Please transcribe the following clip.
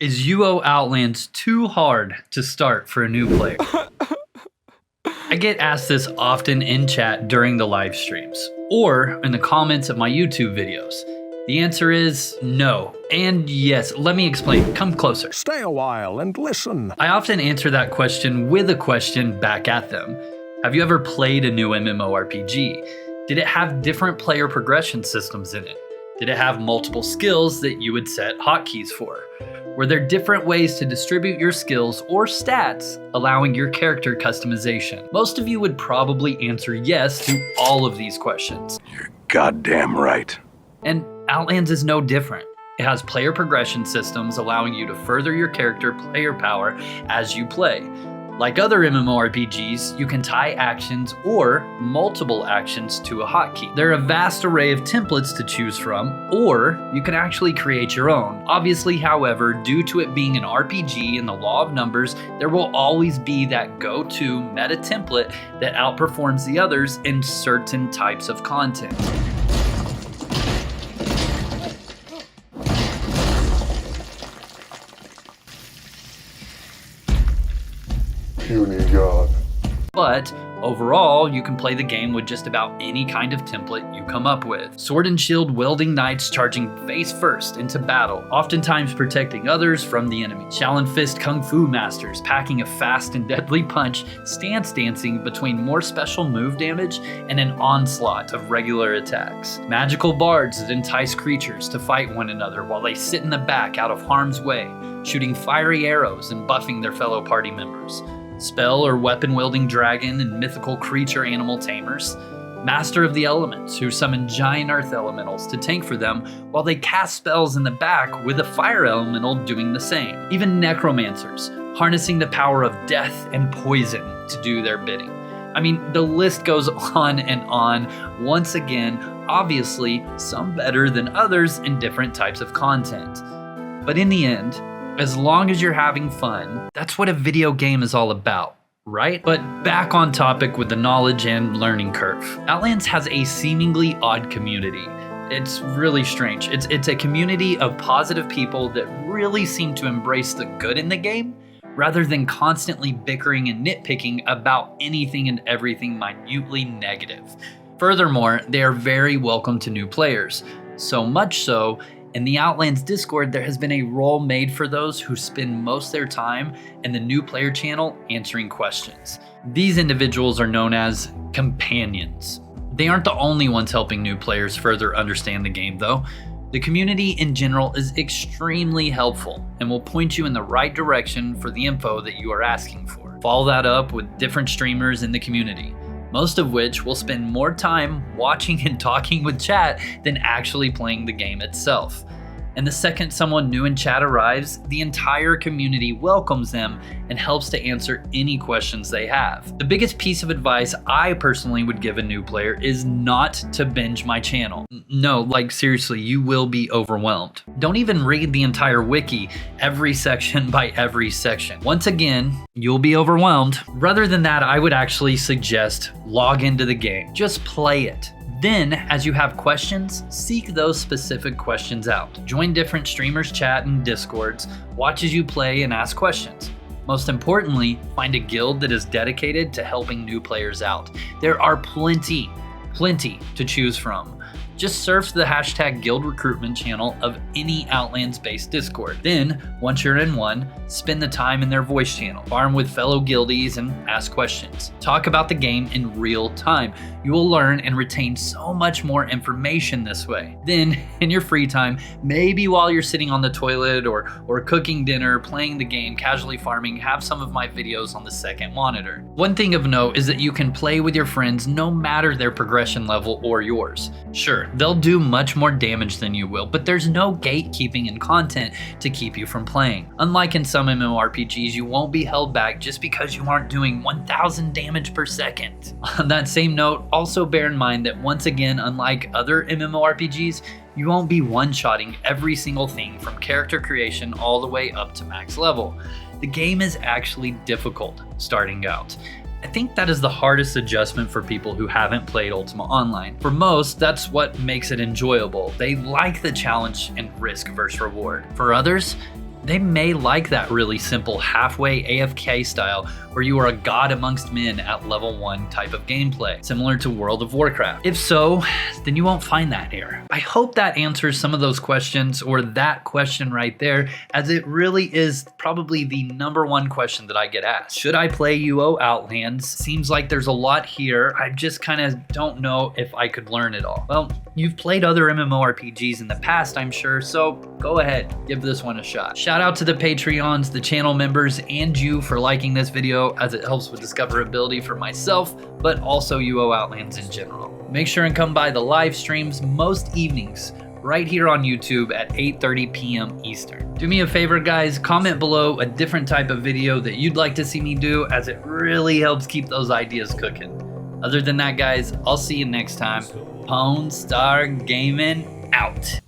Is UO Outlands too hard to start for a new player? I get asked this often in chat during the live streams, or in the comments of my YouTube videos. The answer is no, and yes. Let me explain. Come closer. Stay a while and listen. I often answer that question with a question back at them. Have you ever played a new MMORPG? Did it have different player progression systems in it? Did it have multiple skills that you would set hotkeys for? Were there different ways to distribute your skills or stats, allowing your character customization? Most of you would probably answer yes to all of these questions. You're goddamn right. And Outlands is no different. It has player progression systems allowing you to further your character player power as you play. Like other MMORPGs, you can tie actions or multiple actions to a hotkey. There are a vast array of templates to choose from, or you can actually create your own. Obviously, however, due to it being an RPG and the law of numbers, there will always be that go-to meta template that outperforms the others in certain types of content. Puny God. But overall, you can play the game with just about any kind of template you come up with. Sword and shield wielding knights charging face first into battle, oftentimes protecting others from the enemy. Shaolin fist kung fu masters packing a fast and deadly punch, stance dancing between more special move damage and an onslaught of regular attacks. Magical bards that entice creatures to fight one another while they sit in the back out of harm's way, shooting fiery arrows and buffing their fellow party members. Spell or weapon-wielding dragon and mythical creature animal tamers. Master of the elements who summon giant earth elementals to tank for them while they cast spells in the back with a fire elemental doing the same. Even necromancers, harnessing the power of death and poison to do their bidding. I mean, the list goes on and on. Once again, obviously, some better than others in different types of content. But in the end, as long as you're having fun, that's what a video game is all about, right? But back on topic with the knowledge and learning curve. Outlands has a seemingly odd community. It's really strange. It's a community of positive people that really seem to embrace the good in the game, rather than constantly bickering and nitpicking about anything and everything minutely negative. Furthermore, they are very welcome to new players. So much so, in the Outlands Discord, there has been a role made for those who spend most of their time in the new player channel answering questions. These individuals are known as companions. They aren't the only ones helping new players further understand the game though. The community in general is extremely helpful and will point you in the right direction for the info that you are asking for. Follow that up with different streamers in the community, most of which will spend more time watching and talking with chat than actually playing the game itself. And the second someone new in chat arrives, the entire community welcomes them and helps to answer any questions they have. The biggest piece of advice I personally would give a new player is not to binge my channel. No, like seriously, you will be overwhelmed. Don't even read the entire wiki, every section by every section. Once again, you'll be overwhelmed. Rather than that, I would actually suggest log into the game. Just play it. Then, as you have questions, seek those specific questions out. Join different streamers' chat and discords, watch as you play and ask questions. Most importantly, find a guild that is dedicated to helping new players out. There are plenty to choose from. Just surf the hashtag guild recruitment channel of any Outlands-based Discord. Then, once you're in one, spend the time in their voice channel. Farm with fellow guildies and ask questions. Talk about the game in real time. You will learn and retain so much more information this way. Then, in your free time, maybe while you're sitting on the toilet or cooking dinner, playing the game, casually farming, have some of my videos on the second monitor. One thing of note is that you can play with your friends no matter their progression level or yours. Sure, they'll do much more damage than you will, but there's no gatekeeping in content to keep you from playing. Unlike in some MMORPGs, you won't be held back just because you aren't doing 1000 damage per second. On that same note, also bear in mind that once again, unlike other MMORPGs, you won't be one-shotting every single thing from character creation all the way up to max level. The game is actually difficult starting out. I think that is the hardest adjustment for people who haven't played Ultima Online. For most, that's what makes it enjoyable. They like the challenge and risk versus reward. For others, They may like that really simple halfway AFK style where you are a god amongst men at level 1 type of gameplay, similar to World of Warcraft. If so, then you won't find that here. I hope that answers some of those questions, or that question right there, as it really is probably the #1 question that I get asked. Should I play UO Outlands? Seems like there's a lot here. I just kind of don't know if I could learn it all. Well, you've played other MMORPGs in the past, I'm sure, so go ahead, give this one a shot. Shout out to the Patreons, the channel members, and you for liking this video, as it helps with discoverability for myself, but also UO Outlands in general. Make sure and come by the live streams most evenings right here on YouTube at 8:30 p.m. Eastern. Do me a favor, guys, comment below a different type of video that you'd like to see me do, as it really helps keep those ideas cooking. Other than that, guys, I'll see you next time. Pwn Star Gaming out.